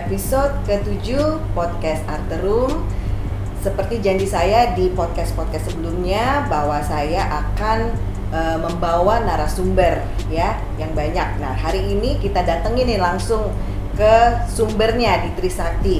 episode ke-7 podcast Arterum. Seperti janji saya di podcast-podcast sebelumnya bahwa saya akan membawa narasumber ya yang banyak. Nah, hari ini kita datengin nih langsung ke sumbernya di Trisakti.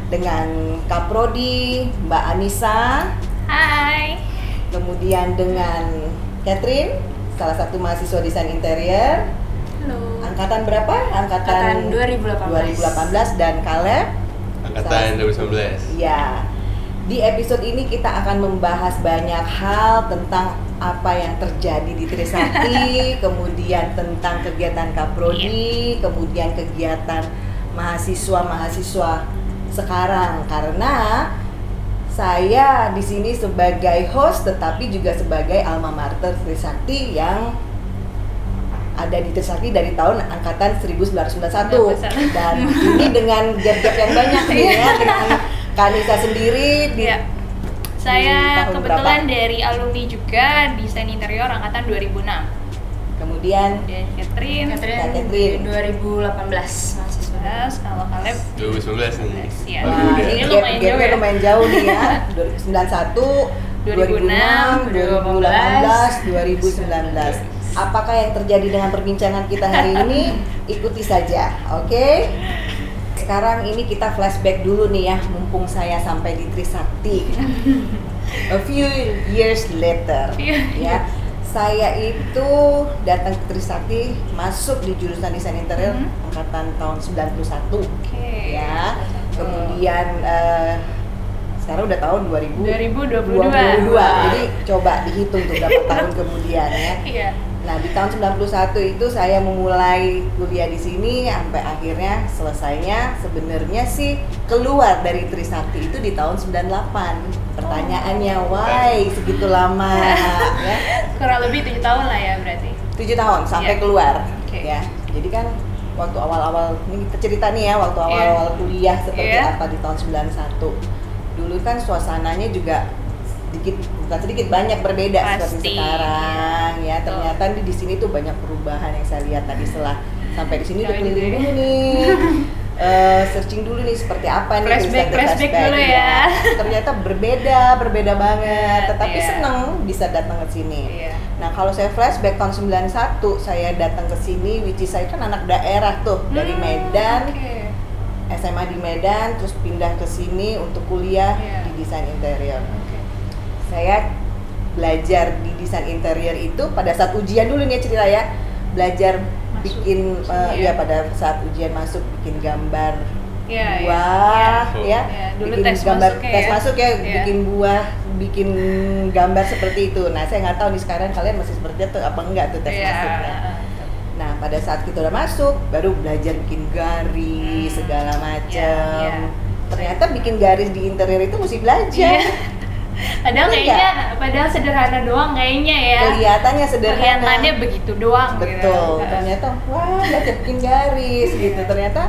Dengan Kaprodi, Mbak Anissa. Hai. Kemudian dengan Catherine, salah satu mahasiswa desain interior. Halo. Angkatan berapa? Angkatan 2018 dan Caleb? Angkatan 2019. Ya. Di episode ini kita akan membahas banyak hal tentang apa yang terjadi di Trisakti, kemudian tentang kegiatan Kaprodi, kemudian kegiatan mahasiswa-mahasiswa sekarang, karena saya di sini sebagai host tetapi juga sebagai alma mater Trisakti yang ada di Trisakti dari tahun angkatan 1991 dan ini dengan gap-gap yang banyak nih ya dengan Kanisa sendiri di Saya tahun kebetulan berapa? dari alumni juga desain interior angkatan 2006. Kemudian Catherine 2018 mahasiswa. kalau Caleb 2019 nih. ya. Baru udah. Ini gap-nya lumayan jauh ya. lumayan jauh nih ya. 2091, 2006, 2018, 2019. Apakah yang terjadi dengan perbincangan kita hari ini? Ikuti saja, oke? Sekarang ini kita flashback dulu nih ya, mumpung saya sampai di Trisakti. A few years later, ya. Saya itu datang ke Trisakti, masuk di jurusan desain interior angkatan tahun 91. Oke. Ya. Kemudian sekarang udah tahun 2022. Jadi coba dihitung tuh berapa tahun kemudian ya. Iya. Nah, di tahun 91 itu saya memulai kuliah di sini sampai akhirnya selesainya sebenarnya sih keluar dari Trisakti itu di tahun 98. Pertanyaannya, why segitu lama ya? Kurang lebih 7 tahun lah ya berarti. 7 tahun sampai Iya. keluar Oke. ya. Jadi kan waktu awal-awal ini kita cerita nih ya, waktu awal-awal kuliah seperti apa di tahun 91. Dulu kan suasananya juga bukan sedikit banyak berbeda seperti sekarang ya. Ternyata di sini tuh banyak perubahan yang saya lihat tadi setelah sampai di sini udah keliling dulu nih. Searching dulu nih seperti apa nih flashback dulu ya. Ternyata berbeda banget, tetapi Iya. seneng bisa datang ke sini. Iya. Nah, kalau saya flashback tahun 91 saya datang ke sini, which is saya kan anak daerah tuh dari Medan. Oke. SMA di Medan, terus pindah ke sini untuk kuliah Iya. di desain interior. Oke. Saya belajar di desain interior itu pada saat ujian dulu nih cerita ya, belajar Masuk bikin ujian. ya pada saat ujian masuk bikin gambar Iya, buah iya. ya, Dulu bikin tes gambar masuknya tes ya. masuk ya, Iya. bikin buah, bikin gambar seperti itu. Nah, saya nggak tahu nih sekarang kalian masih seperti itu apa enggak tuh tes Iya. masuknya. Nah, pada saat kita udah masuk, baru belajar bikin garis segala macam. Iya. Ternyata bikin garis di interior itu mesti belajar. Iya. Padahal Iya. padahal sederhana doang kayaknya ya. Kelihatannya sederhana. Kelihatannya begitu doang Betul. gitu. Ternyata wah, belajar bikin garis gitu. Ternyata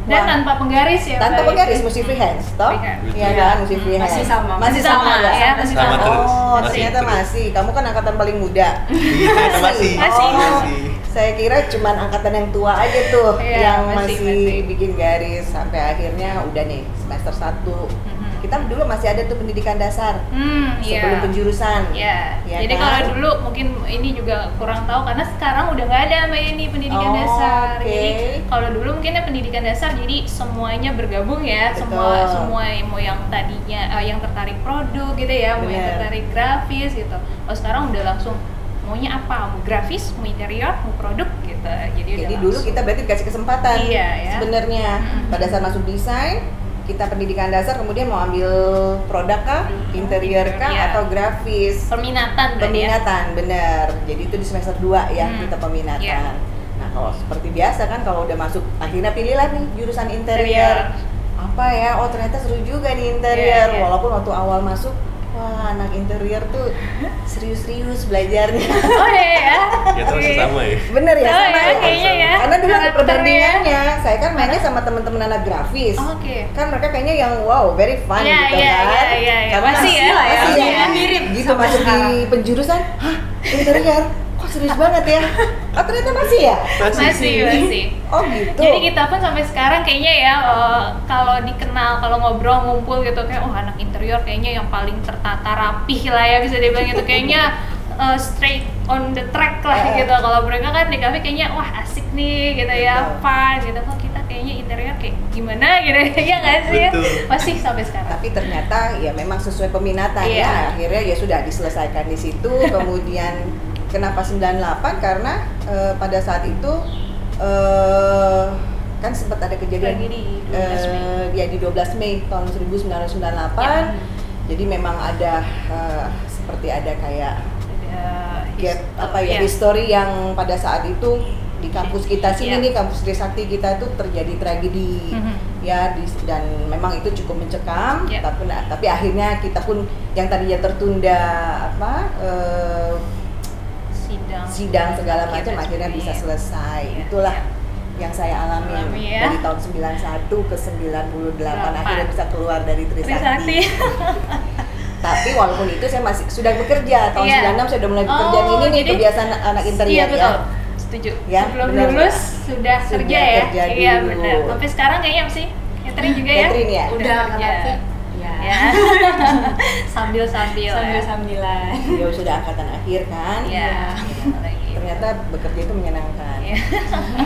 Dan wah, tanpa penggaris ya. tanpa Mbak? penggaris mesti freehands, toh? Free hand. Iya kan, mesti freehand. Masih sama. Masih sama Sama, ya. ya, masih Sama sama. terus. Oh, Masih ternyata terus. masih. Kamu kan angkatan paling muda. Kita masih. Oh, saya kira cuman angkatan yang tua aja tuh Iya, yang masih. masih bikin garis sampai akhirnya udah nih semester 1. Kita dulu masih ada tuh pendidikan dasar sebelum Iya. penjurusan. Ya, Ya jadi kan? kalau dulu mungkin ini juga kurang tahu karena sekarang udah nggak ada Mbak ini pendidikan Oh, dasar. oke. Jadi kalau dulu mungkin pendidikan dasar jadi semuanya bergabung ya, Betul. semua mau yang tadinya yang tertarik produk gitu ya, mau yang Bener. tertarik grafis gitu. Kalau sekarang udah langsung maunya apa, mau grafis, mau interior, mau produk gitu. Jadi udah Dulu langsung. kita berarti dikasih kesempatan. Iya, ya. Sebenarnya pada saat masuk desain kita pendidikan dasar kemudian mau ambil produk kah, interior kah, Iya. atau grafis. Peminatan tadi ya. Peminatan, bener. Jadi itu di semester 2 ya kita peminatan. Iya. Nah, kalau seperti biasa kan kalau udah masuk akhirnya pilihlah nih jurusan Interior. interior. Apa ya? Oh, ternyata seru juga nih interior. Iya, iya. Walaupun waktu awal masuk wah anak interior tuh serius-serius belajarnya. Oh iya. Ya terus sama ya. Bener ya, Oh, sama ya, ya. kayaknya ya. Karena dulu ada Karakternya. perbandingannya. Saya kan mainnya sama teman-teman anak grafis. Oke. Kan mereka kayaknya yang wow, very fun Iya, gitu iya, kan. iya, iya. Karena Masih ya, masih masih ya. ya. Mirip Gitu sampai masuk di sekarang. penjurusan, hah interior? Kok serius banget ya? Oh ternyata masih ya? Masih. Oh gitu. Jadi kita pun sampai sekarang kayaknya ya kalau dikenal, kalau ngobrol ngumpul gitu kayak anak interior kayaknya yang paling tertata rapih lah ya, bisa dibilang gitu, kayaknya straight on the track lah gitu. Kalau mereka kan di kafe kayaknya wah asik nih gitu ya, Betul. fun gitu. Kok kita kayaknya interior kayak gimana gitu ya nggak sih? Betul. Masih sampai sekarang. Tapi ternyata ya memang sesuai peminatan Iya. ya. Akhirnya ya sudah diselesaikan di situ. Kemudian kenapa 98? Karena pada saat itu kan sempat ada kejadian Tragedi 12 Mei. ya di 12 Mei tahun 1998. Ya. Jadi memang ada seperti ada kayak gap apa ya, history yang pada saat itu di kampus kita sini Iya. nih, kampus Trisakti kita tuh terjadi tragedi ya dan memang itu cukup mencekam. Iya. Tapi akhirnya kita pun yang tadinya tertunda sidang segala macam akhirnya bisa selesai. Iya. Itulah yang saya alami ya. dari tahun 91 ke 98 akhirnya bisa keluar dari Trisakti. Tapi walaupun itu saya masih sudah bekerja tahun 96 saya sudah mulai pekerjaan ini nih, jadi- kebiasaan anak interior Iya ya. betul, setuju. Ya, Sebelum benar, lulus Mbak. sudah kerja ya. kerja Iya dulu. benar. Sampai sekarang kayaknya apa sih? Catering juga ya? Catering ya? Udah kerja. ya. Ya. Sambil-sambil. ya. Sambil-sambilan. Ya sudah angkatan akhir kan. Iya. Lagi. Ternyata bekerja itu menyenangkan. Iya.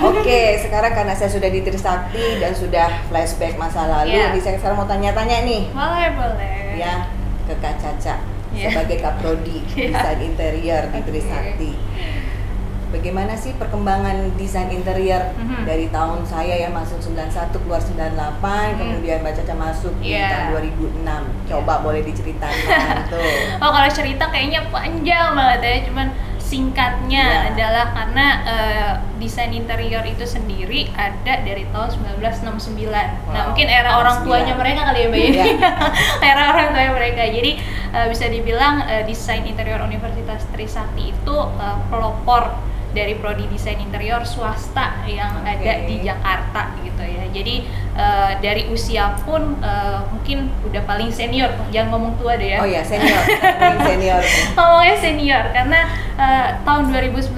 Oke, sekarang karena saya sudah di Trisakti dan sudah flashback masa lalu, Iya. jadi saya sekarang mau tanya-tanya nih, Boleh. ya ke Kak Caca Iya. sebagai Kaprodi Iya. desain interior di Oke. Trisakti. Bagaimana sih perkembangan desain interior dari tahun saya ya masuk 91 keluar 98, kemudian Mbak Caca masuk di Iya. tahun 2006. Coba boleh diceritakan tuh. Oh kalau cerita kayaknya panjang banget ya, cuman singkatnya Iya. adalah karena desain interior itu sendiri ada dari tahun 1969. Nah Wow, mungkin era orang 69. tuanya mereka kali ya Mbak ya. Iya. Era orang tuanya mereka. Jadi bisa dibilang desain interior Universitas Trisakti itu pelopor dari prodi desain interior swasta yang ada di Jakarta gitu ya. Jadi dari usia pun mungkin udah paling senior, jangan ngomong tua deh ya. Oh ya, senior. Senior. Ngomongnya senior karena tahun 2019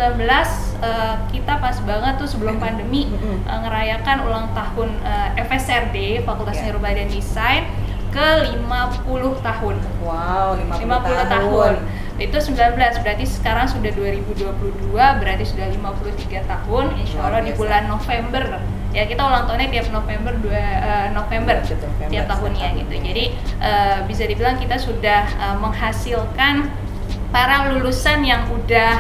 kita pas banget tuh sebelum pandemi ngerayakan ulang tahun FSRD Fakultas Ya. Seni Rupa dan Desain ke 50 tahun. Wow, 50 tahun. Itu 19, berarti sekarang sudah 2022, berarti sudah 53 tahun. Insya Allah Luar di biasa. bulan November. Ya kita ulang tahunnya tiap November, November Betul, November, tiap tahunnya setiap gitu. tahunnya. Jadi bisa dibilang kita sudah menghasilkan para lulusan yang udah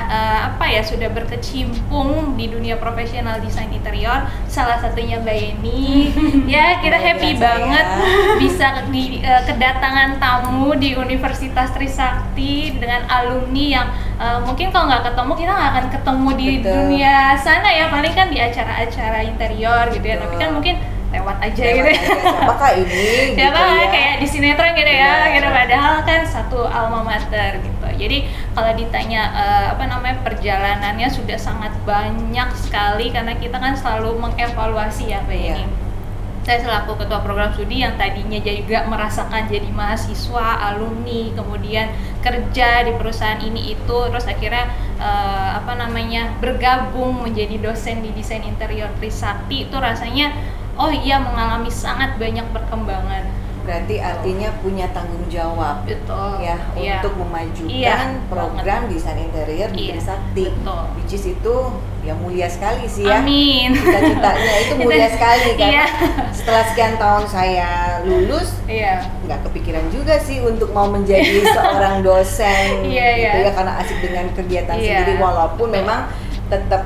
sudah berkecimpung di dunia profesional desain interior. Salah satunya Mbak Yeni. Ya kita Luar happy biasa banget ya. bisa kedatangan tamu di Universitas Trisakti dengan alumni yang mungkin kalau nggak ketemu kita nggak akan ketemu di Betul. dunia sana ya, paling kan di acara-acara interior gitu ya. Tapi kan mungkin lewat aja Lewat gitu. aja, siapakah ini? Siapa gitu ya. kayak di sinetron gitu ya, Benar. gitu. Padahal kan satu alma mater gitu. Jadi kalau ditanya perjalanannya sudah sangat banyak sekali karena kita kan selalu mengevaluasi ya Mbak Iya. Yeni. Saya selaku ketua program studi yang tadinya juga merasakan jadi mahasiswa, alumni, kemudian kerja di perusahaan ini itu, terus akhirnya bergabung menjadi dosen di desain interior Trisakti, itu rasanya oh iya mengalami sangat banyak perkembangan. Berarti artinya punya tanggung jawab Betul. ya Iya. untuk memajukan Iya, program desain interior di Iya, Trisakti. betul. Which is itu ya mulia sekali sih ya. Amin. Cita-citanya itu mulia sekali karena Iya. setelah sekian tahun saya lulus Iya. nggak kepikiran juga sih untuk mau menjadi seorang dosen Iya, gitu iya. ya karena asik dengan kegiatan Iya. sendiri walaupun memang tetap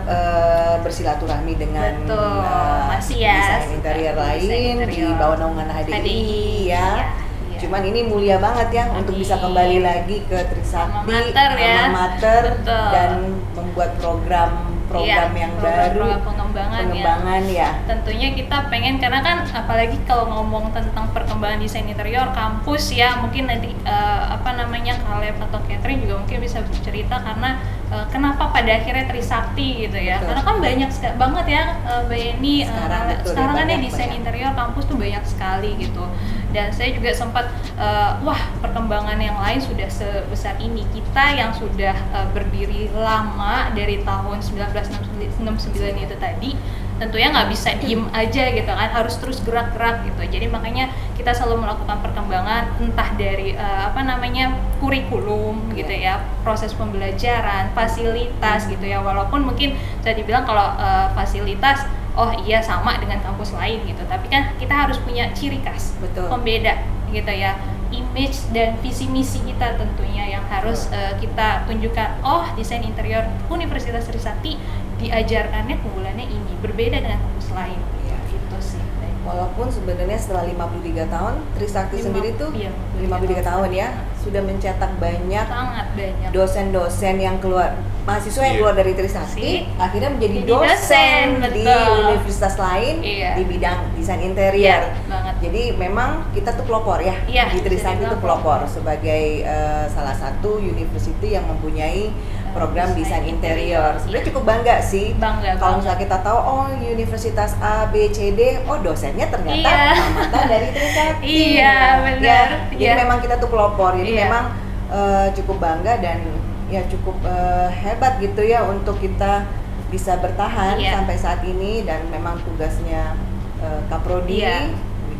bersilaturahmi dengan Betul. Masih ya, desain interior desain lain di interior. bawah naungan HDI ya. Iya. Cuman ini mulia banget ya untuk bisa Amin. kembali lagi ke Trisakti, Alma mater ya. alma mater, Betul. dan membuat program Iya, yang program baru pengembangan ya. Tentunya kita pengen, karena kan apalagi kalau ngomong tentang perkembangan desain interior kampus ya, mungkin nanti Caleb atau Catherine juga mungkin bisa bercerita karena kenapa pada akhirnya Trisakti gitu ya. Betul. Karena kan banyak banget ya Mbak Yeni sekarang kan ya desain interior kampus tuh banyak sekali gitu. Dan saya juga sempat perkembangan yang lain sudah sebesar ini. Kita yang sudah berdiri lama dari tahun 1969 itu tadi, tentunya nggak bisa diem aja gitu kan, harus terus gerak-gerak gitu. Jadi makanya kita selalu melakukan perkembangan, entah dari kurikulum gitu ya, proses pembelajaran, fasilitas gitu ya. Walaupun mungkin bisa dibilang kalau fasilitas sama dengan kampus lain gitu, tapi kan kita harus punya ciri khas, betul, pembeda gitu ya, image dan visi misi kita tentunya yang harus kita tunjukkan. Desain interior Universitas Trisakti diajarkannya keunggulannya ini, berbeda dengan kampus lain. Ya. Itu sih. Walaupun sebenarnya setelah 53 tahun Trisakti sendiri tuh 53 tahun ya, sudah mencetak sangat banyak dosen-dosen yang keluar, mahasiswa yang keluar dari Trisakti akhirnya menjadi dosen di universitas lain di bidang desain interior. Jadi memang kita tuh pelopor ya, di Trisakti itu pelopor sebagai salah satu university yang mempunyai program desain interior. Sebenarnya cukup bangga sih. Kalau misalnya kita tahu Universitas A, B, C, D, dosennya ternyata tamatan dari Trisakti. Benar. Jadi memang kita tuh pelopor. Jadi memang cukup bangga dan ya cukup hebat gitu ya untuk kita bisa bertahan sampai saat ini. Dan memang tugasnya Kaprodi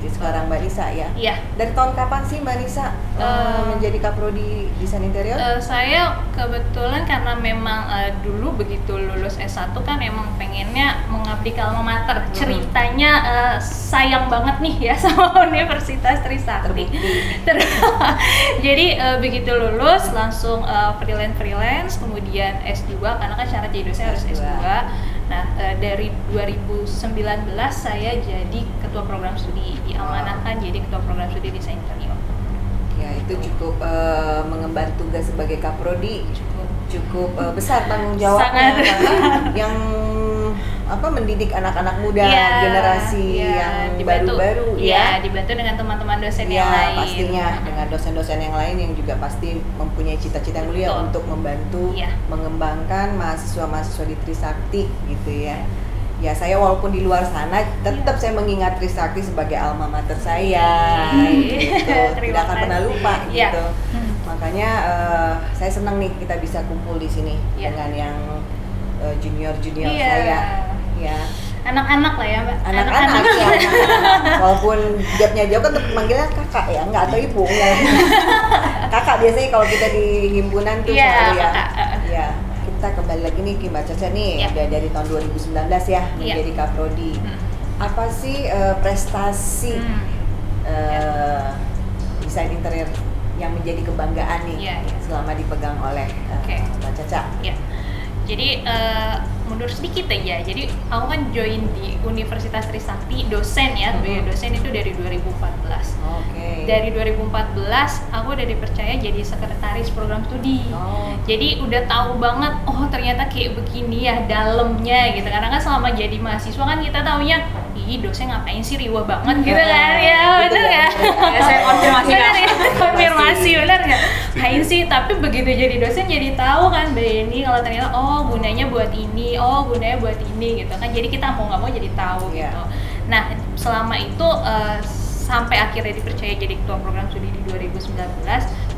sekarang Mbak Nisa ya. Dari tahun kapan sih Mbak Nisa menjadi Kaprodi desain interior? Saya kebetulan karena memang dulu begitu lulus S1 kan emang pengennya mengabdi ke alma mater. Ceritanya sayang banget nih ya sama Universitas Trisakti. Jadi begitu lulus langsung freelance, kemudian S2 karena kan syarat jadi dosen harus S2. Nah, dari 2019 saya jadi ketua program studi, diamanahkan jadi ketua program studi desain interior. Ya, itu cukup mengemban tugas sebagai Kaprodi, cukup besar tanggung jawabnya karena yang mendidik anak-anak muda, generasi yang baru-baru dibantu dengan teman-teman dosen yang lain. Pastinya dengan dosen-dosen yang lain yang juga pasti mempunyai cita-cita yang mulia untuk membantu mengembangkan mahasiswa-mahasiswa di Trisakti gitu ya. Ya, saya walaupun di luar sana tetap saya mengingat Trisakti sebagai alma mater saya gitu. Tidak akan pernah lupa gitu. Makanya saya senang nih kita bisa kumpul di sini dengan yang junior-junior saya. Ya, anak-anak lah ya Mbak. Anak-anak. Walaupun gapnya jauh kan tetap manggilnya kakak ya, nggak atau ibu ya. Kakak biasanya kalau kita di himpunan tuh selalu ya. Kita kembali lagi nih ke Mbak Caca nih, udah dari tahun 2019 ya menjadi Kaprodi. Apa sih prestasi desain interior yang menjadi kebanggaan nih selama dipegang oleh Mbak Caca? Jadi mundur sedikit aja. Jadi aku kan join di Universitas Trisakti dosen ya, sebagai dosen itu dari 2014. Dari 2014 aku udah dipercaya jadi sekretaris program studi. Jadi udah tahu banget, ternyata kayak begini ya dalamnya gitu. Karena kan selama jadi mahasiswa kan kita taunya, dosen ngapain sih, riwah banget gitu kan ya, bener nggak? Saya konfirmasi bener nggak? Ngapain sih? Tapi begitu jadi dosen jadi tahu kan Mbak Yeni kalau ternyata gunanya buat ini, gunanya buat ini gitu kan. Jadi kita mau nggak mau jadi tahu gitu. Nah, selama itu sampai akhirnya dipercaya jadi ketua program studi di 2019,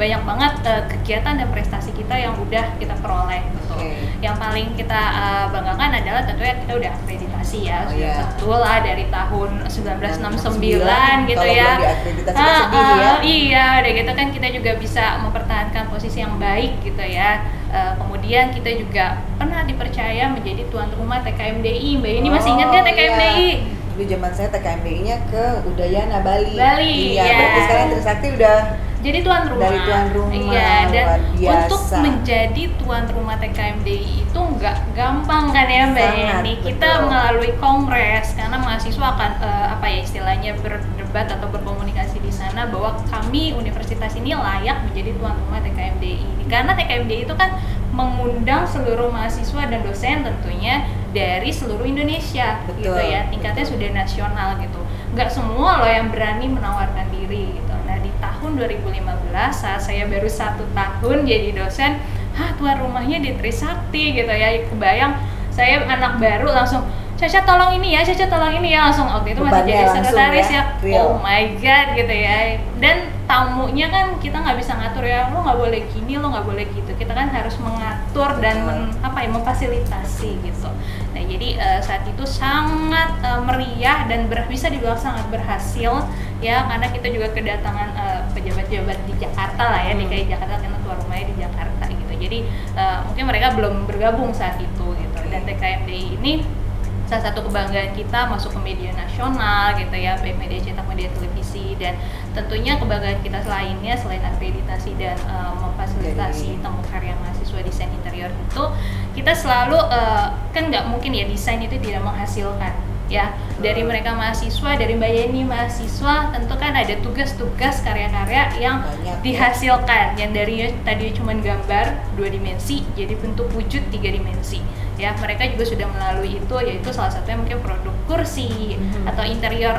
banyak banget kegiatan dan prestasi kita yang udah kita peroleh gitu. Yang paling kita banggakan adalah tentunya kita udah akreditasi ya, sudah betul lah dari tahun 1969 gitu ya. Iya, udah gitu kan kita juga bisa mempertahankan posisi yang baik gitu ya. Kemudian kita juga pernah dipercaya menjadi tuan rumah TKMDI. Mbak ini masih ingat nggak TKMDI? Dulu zaman saya TKMDI-nya ke Udayana Bali. Iya. Berarti sekarang Trisakti udah jadi tuan rumah. Dari tuan rumah. Iya, dan luar biasa. untuk menjadi tuan rumah TKMDI itu nggak gampang kan ya Mbak Yeni. Kita melalui kongres karena mahasiswa akan istilahnya berdebat atau berkomunikasi di sana bahwa kami universitas ini layak menjadi tuan rumah TKMDI. Karena TKMDI itu kan mengundang seluruh mahasiswa dan dosen tentunya dari seluruh Indonesia. Betul, Gitu ya, tingkatnya sudah nasional gitu. Nggak semua loh yang berani menawarkan diri gitu. Nah di tahun 2015 saat saya baru 1 tahun jadi dosen, tuan rumahnya di Trisakti gitu ya, kebayang saya anak baru langsung Caca tolong ini ya, Caca tolong ini ya, langsung waktu itu masih jadi sekretaris ya, real. Oh my god gitu ya. Dan tamunya kan kita nggak bisa ngatur ya, lo nggak boleh gini, lo nggak boleh gitu. Kita kan harus mengatur dan memfasilitasi gitu. Nah jadi saat itu sangat meriah dan bisa dibilang sangat berhasil ya, karena kita juga kedatangan pejabat-pejabat di Jakarta lah ya, DKI Jakarta, karena tuan rumahnya di Jakarta gitu. Jadi mungkin mereka belum bergabung saat itu gitu. Dan TKMDI ini salah satu kebanggaan kita masuk ke media nasional gitu ya, baik media cetak, media televisi, dan tentunya kebanggaan kita lainnya selain akreditasi dan memfasilitasi temu karya mahasiswa desain interior itu, kita selalu kan nggak mungkin ya desain itu tidak menghasilkan ya, dari mereka mahasiswa, dari Mbak Yeni mahasiswa, tentu kan ada tugas-tugas karya-karya yang dihasilkan, yang dari tadi cuma gambar 2 dimensi jadi bentuk wujud 3 dimensi ya. Mereka juga sudah melalui itu, yaitu salah satunya mungkin produk kursi atau interior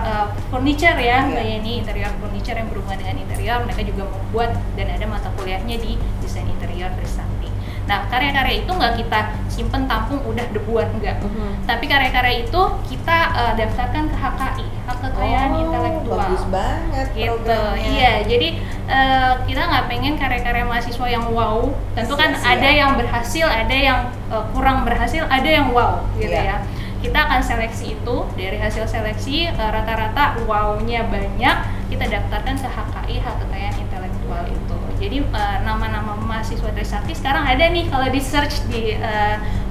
furniture ya, Mbak Yeni, interior furniture yang berhubungan dengan interior, mereka juga membuat dan ada mata kuliahnya di desain interior Trisakti. Nah, karya-karya itu nggak kita simpen tampung udah debuan, enggak. Tapi karya-karya itu kita daftarkan ke HKI, hak kekayaan intelektual. Bagus banget gitu. programnya. Iya, jadi kita nggak pengen karya-karya mahasiswa yang wow. Tentu kan ada yang berhasil, ada yang kurang berhasil, ada yang wow gitu ya. Kita akan seleksi itu, dari hasil seleksi rata-rata wow-nya banyak, kita daftarkan ke HKI, hak kekayaan intelektual itu. Jadi nama-nama mahasiswa Trisakti sekarang ada nih kalau di search di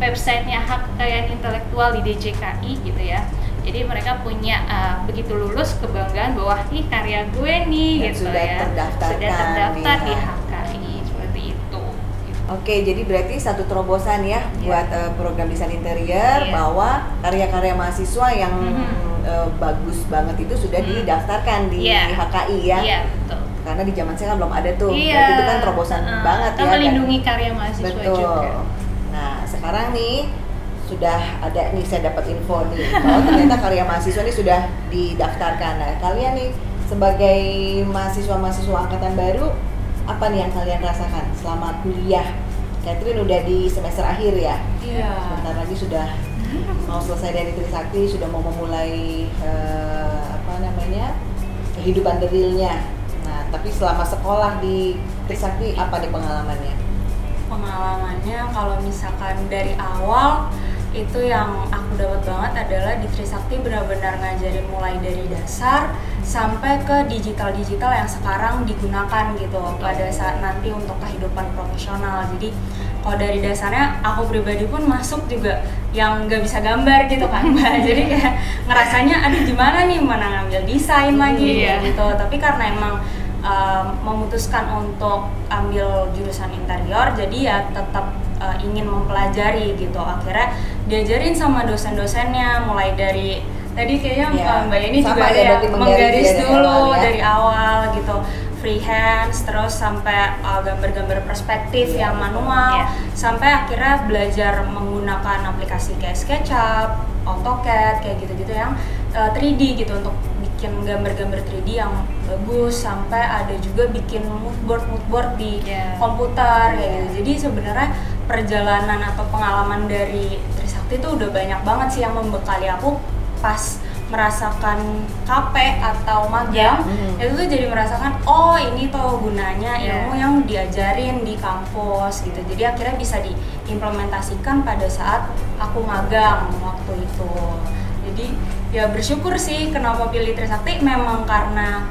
websitenya hak kekayaan intelektual di DJKI gitu ya. Jadi mereka punya begitu lulus kebanggaan bahwa nih karya gue nih gitu sudah ya, sudah terdaftar di HKI seperti itu. Oke, jadi berarti satu terobosan ya buat program desain interior, bahwa karya-karya mahasiswa yang bagus banget itu sudah didaftarkan di HKI ya. Iya, betul. Karena di zaman saya kan belum ada tuh, berarti itu kan terobosan banget ya. Melindungi karya mahasiswa juga. Nah, sekarang nih sudah ada nih, saya dapat info nih bahwa ternyata karya mahasiswa ini sudah didaftarkan. Nah, kalian nih sebagai mahasiswa-mahasiswa angkatan baru, apa nih yang kalian rasakan selama kuliah? Catherine udah di semester akhir ya? Iya. Sebentar lagi sudah mau selesai dari Trisakti, sudah mau memulai kehidupan the realnya. Nah, tapi selama sekolah di Trisakti apa nih pengalamannya? Pengalamannya kalau misalkan dari awal itu yang aku dapat banget adalah di Trisakti benar-benar ngajarin mulai dari dasar sampai ke digital yang sekarang digunakan gitu pada saat nanti untuk kehidupan profesional. Jadi kalau dari dasarnya aku pribadi pun masuk juga yang nggak bisa gambar gitu kan Mbak. Jadi kayak ngerasanya aduh gimana nih, mana ngambil desain lagi gitu. Tapi karena emang memutuskan untuk ambil jurusan interior, jadi ya tetap ingin mempelajari gitu. Akhirnya diajarin sama dosen-dosennya mulai dari tadi kayaknya Mbak Yeni juga ada menggaris dulu dari awal gitu, freehand, terus sampai gambar-gambar perspektif yang manual, sampai akhirnya belajar menggunakan aplikasi kayak SketchUp, AutoCAD kayak gitu-gitu yang 3D gitu untuk bikin gambar-gambar 3D yang bagus, sampai ada juga bikin moodboard di komputer kayak gitu. Jadi sebenarnya perjalanan atau pengalaman dari Trisakti itu udah banyak banget sih yang membekali aku pas merasakan KP atau magang. Itu tuh jadi merasakan oh ini tuh gunanya ilmu yang diajarin di kampus gitu. Jadi akhirnya bisa diimplementasikan pada saat aku magang waktu itu. Jadi ya bersyukur sih kenapa pilih Trisakti, memang karena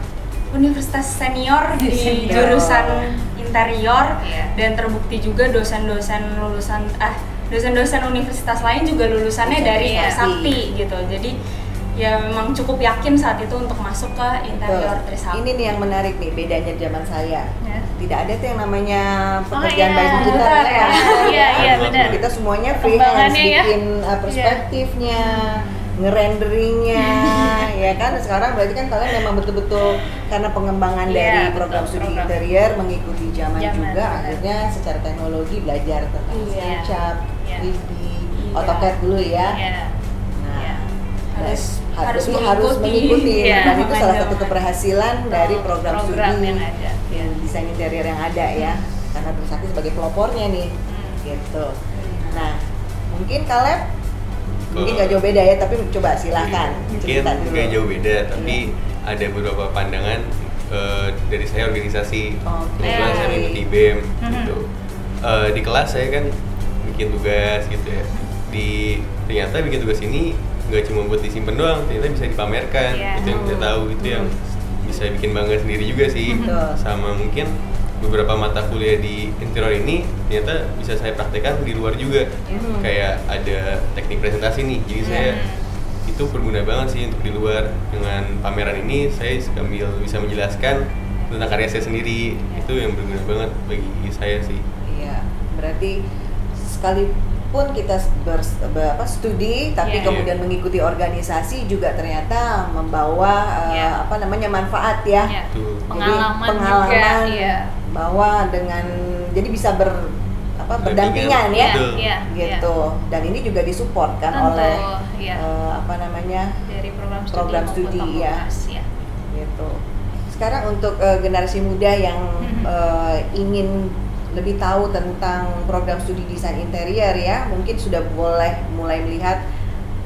universitas senior di jurusan interior, dan terbukti juga dosen-dosen universitas lain juga lulusannya dari Trisakti gitu. Jadi ya memang cukup yakin saat itu untuk masuk ke interior Trisakti. Ini nih yang menarik nih, bedanya zaman saya. Tidak ada tuh yang namanya pekerjaan by digital ya. Iya, benar. Kita semuanya freelance, bikin perspektifnya, ngerenderingnya, ya kan. Sekarang berarti kan kalian memang betul-betul karena pengembangan dari program studi interior mengikuti zaman juga, akhirnya secara teknologi belajar tentang SketchUp, 3D, AutoCAD dulu ya. Iya. Nah, Iya. harus mengikuti. Iya, Dan itu salah makanya. satu keberhasilan dari program studi yang ada. Iya. desain interior yang ada ya. Karena Trisakti sebagai pelopornya nih, gitu. Nah, mungkin Caleb mungkin nggak jauh beda ya, tapi coba silahkan Mungkin cerita dulu. nggak jauh beda, tapi ada beberapa pandangan dari saya organisasi. Oke. Kebetulan saya mengikuti BEM gitu. Di kelas saya kan bikin tugas gitu ya. Ternyata bikin tugas ini nggak cuma buat disimpan doang, ternyata bisa dipamerkan. Iya. Itu yang saya tahu, itu yang bisa bikin bangga sendiri juga sih. Betul. Sama mungkin beberapa mata kuliah di interior ini ternyata bisa saya praktekkan di luar juga. Kayak ada teknik presentasi nih, jadi saya itu berguna banget sih untuk di luar. Dengan pameran ini saya sambil bisa menjelaskan tentang karya saya sendiri. Itu yang berguna banget bagi saya sih. Iya, berarti sekalipun kita studi, tapi Iya. kemudian mengikuti organisasi juga ternyata membawa Iya. manfaat ya. Iya. Tuh. Jadi Pengalaman pengalaman juga, iya. bahwa dengan jadi bisa berdampingan ya, Betul. Iya. gitu. Dan ini juga disupport kan Tentu, oleh iya. Dari program studi ya. ya. Gitu. Sekarang untuk generasi muda yang ingin lebih tahu tentang program studi desain interior ya, mungkin sudah boleh mulai melihat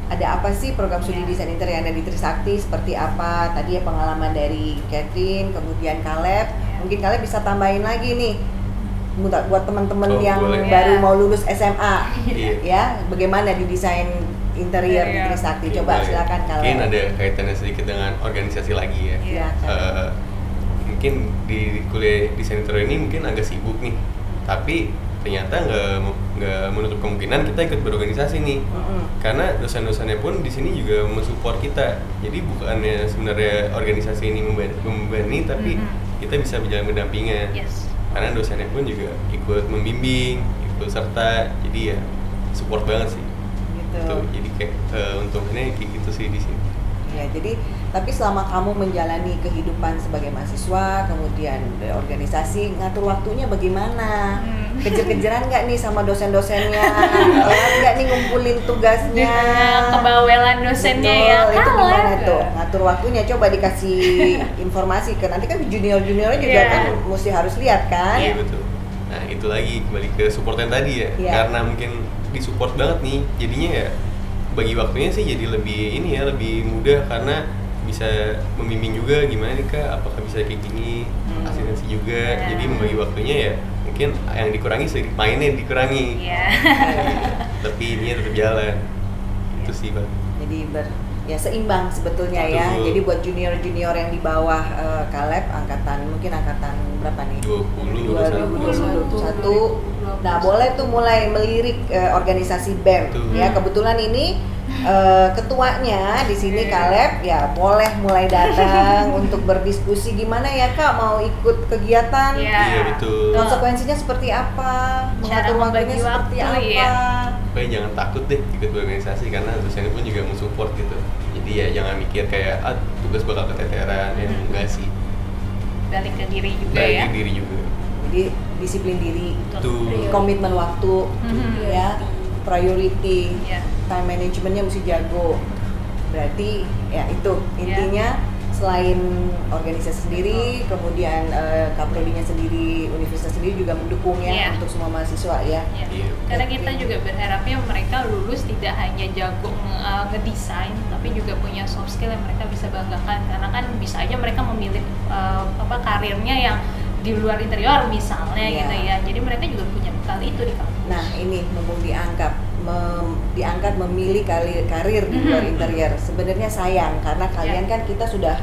ada apa sih program studi desain interior yang ada di Trisakti, seperti apa tadi ya pengalaman dari Catherine, kemudian Caleb. Mungkin Caleb bisa tambahin lagi nih buat teman-teman Oh, yang boleh. baru Ya. mau lulus SMA Iya. ya, bagaimana di desain interior di Interior. Trisakti. Coba Boleh. silakan Caleb. Mungkin ada kaitannya sedikit dengan organisasi lagi ya. Iya. Mungkin di kuliah desain interior ini mungkin agak sibuk nih, tapi ternyata nggak menutup kemungkinan kita ikut berorganisasi nih. Karena dosen-dosennya pun di sini juga mensupport kita. Jadi bukannya sebenarnya organisasi ini membebani, tapi kita bisa berjalan berdampingan. Yes. Karena dosennya pun juga ikut membimbing, ikut serta, jadi ya support banget sih. Gitu. Tuh, jadi kayak untungnya kayak gitu sih di sini. Ya, jadi tapi selama kamu menjalani kehidupan sebagai mahasiswa, kemudian organisasi, ngatur waktunya bagaimana? Kejar-kejaran nggak nih sama dosen-dosennya? Telat nggak nih ngumpulin tugasnya? Dengan kebawelan dosennya Betul, ya. itu Kalau gimana tuh? Ngatur waktunya, coba dikasih informasi ke nanti kan junior-juniornya juga Iya. kan mesti harus lihat kan? Iya betul. Nah itu lagi kembali ke support yang tadi ya. Iya. Karena mungkin disupport banget nih, jadinya ya bagi waktunya sih jadi lebih ini ya, lebih mudah karena bisa membimbing juga gimana nih Kak, apakah bisa kayak gini, asistensi juga. Iya. Jadi membagi waktunya ya mungkin yang dikurangi sedikit mainnya dikurangi. Iya. Tapi ini tetap jalan. Itu sih Bang. Jadi ya seimbang sebetulnya ya. Betul. Jadi buat junior-junior yang di bawah Caleb mungkin angkatan berapa nih? 2021. Nah, boleh tuh mulai melirik organisasi BEM Betul. ya. Kebetulan ini ketuanya di sini Caleb ya, boleh mulai datang untuk berdiskusi gimana ya Kak mau ikut kegiatan. Iya. Iya betul. Konsekuensinya seperti apa? Mengatur waktunya membagi seperti waktu, apa? ya. Pokoknya jangan takut deh ikut berorganisasi karena dosennya pun juga mensupport gitu. Jadi ya jangan mikir kayak tugas bakal keteteran, ya enggak sih. Balik ke diri juga Bagi ya. diri juga. Jadi disiplin diri, Tuh. komitmen waktu, ya, priority, Iya. time managementnya mesti jago. Berarti ya itu intinya selain organisasi sendiri, kemudian kaprodinya sendiri, universitas sendiri juga mendukung ya Iya. untuk semua mahasiswa ya. Iya. Iya. Karena kita juga berharapnya mereka lulus tidak hanya jago ngedesain, tapi juga punya soft skill yang mereka bisa banggakan. Karena kan bisa aja mereka memilih karirnya yang di luar interior misalnya Iya. gitu ya. Jadi mereka juga punya bekal itu di kampus. Nah ini mumpung diangkat memilih karir di luar interior. Sebenarnya sayang karena kalian kan kita sudah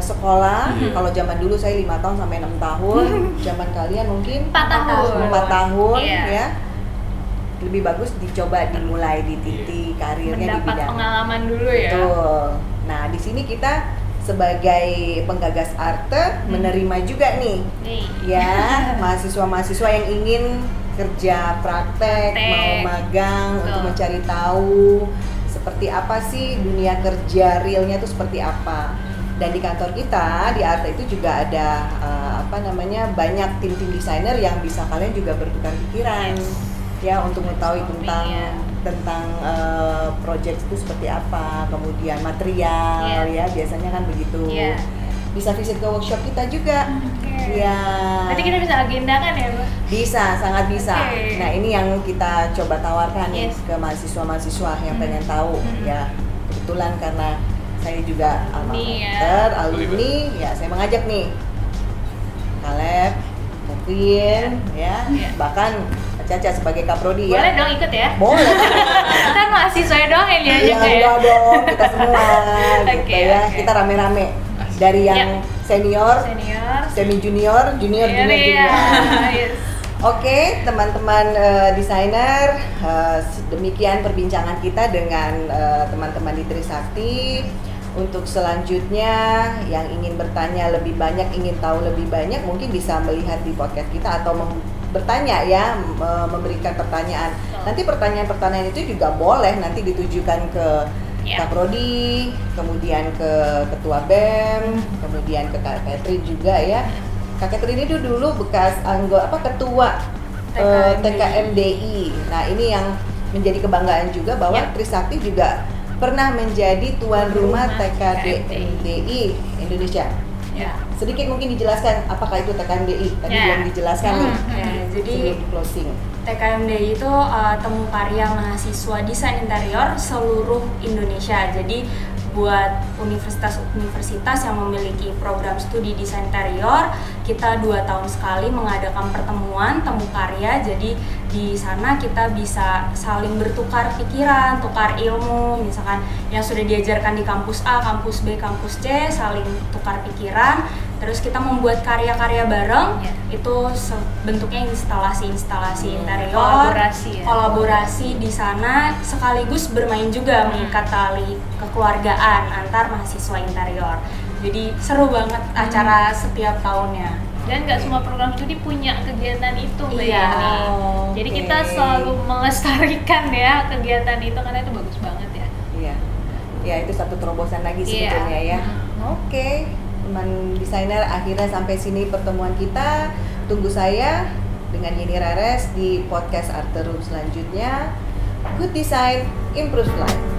sekolah. Kalau zaman dulu saya 5 tahun sampai 6 tahun, zaman kalian mungkin 4 tahun. 4 tahun Iya. ya. Lebih bagus dicoba dimulai di titik karirnya di Mendapat bidang. pengalaman dulu ya. Betul. Nah, di sini kita sebagai penggagas arte menerima juga nih Nih. ya mahasiswa-mahasiswa yang ingin kerja praktek, mau magang Betul. untuk mencari tahu seperti apa sih dunia kerja realnya itu seperti apa. Dan di kantor kita di Arte itu juga ada banyak tim-tim desainer yang bisa kalian juga bertukar pikiran. ya untuk mengetahui Brainstorming, tentang project itu seperti apa, kemudian material ya biasanya kan begitu. Bisa visit ke workshop kita juga. Ya. Nanti kita bisa agendakan ya, Bu? Bisa, sangat bisa. Nah, ini yang kita coba tawarkan nih ke mahasiswa-mahasiswa yang pengen tahu ya. Kebetulan karena saya juga alumni, ya saya mengajak nih Caleb, mungkin ya, bahkan Caca sebagai Kaprodi ya. Boleh dong ikut ya? Boleh. Kan mahasiswa doang yang diajak ya? Iya dong, kita semua gitu ya. Kita rame-rame dari yang senior, semi junior, junior. Oke, teman-teman desainer, demikian perbincangan kita dengan teman-teman di Trisakti. Untuk selanjutnya yang ingin bertanya lebih banyak, ingin tahu lebih banyak, mungkin bisa melihat di podcast kita atau bertanya ya, memberikan pertanyaan. Nanti pertanyaan-pertanyaan itu juga boleh nanti ditujukan ke Kaprodi, kemudian ke Ketua BEM, kemudian ke Kak Catherine juga ya. Kak Catherine ini dulu bekas Ketua TKMDI. Nah, ini yang menjadi kebanggaan juga bahwa Trisakti juga pernah menjadi tuan rumah TKMDI Indonesia. Sedikit mungkin dijelaskan apakah itu TKMDI, tadi belum dijelaskan nih. Jadi sebelum closing. TKMDI itu temu karya mahasiswa desain interior seluruh Indonesia. Jadi buat universitas-universitas yang memiliki program studi desain interior, kita 2 tahun sekali mengadakan pertemuan temu karya. Jadi di sana kita bisa saling bertukar pikiran, tukar ilmu, misalkan yang sudah diajarkan di kampus A, kampus B, kampus C, saling tukar pikiran. Terus kita membuat karya-karya bareng, itu bentuknya instalasi interior, kolaborasi di sana, sekaligus bermain juga mengikat tali kekeluargaan antar mahasiswa interior. Jadi seru banget acara setiap tahunnya. Dan nggak semua program studi punya kegiatan itu, Mbak Yani. Jadi kita selalu melestarikan ya kegiatan itu karena itu bagus banget ya. Iya, ya itu satu terobosan lagi sebetulnya ya. Oke. Teman desainer, akhirnya sampai sini pertemuan kita. Tunggu saya dengan Yeni Rares di podcast Art Room selanjutnya. Good Design Improves Life.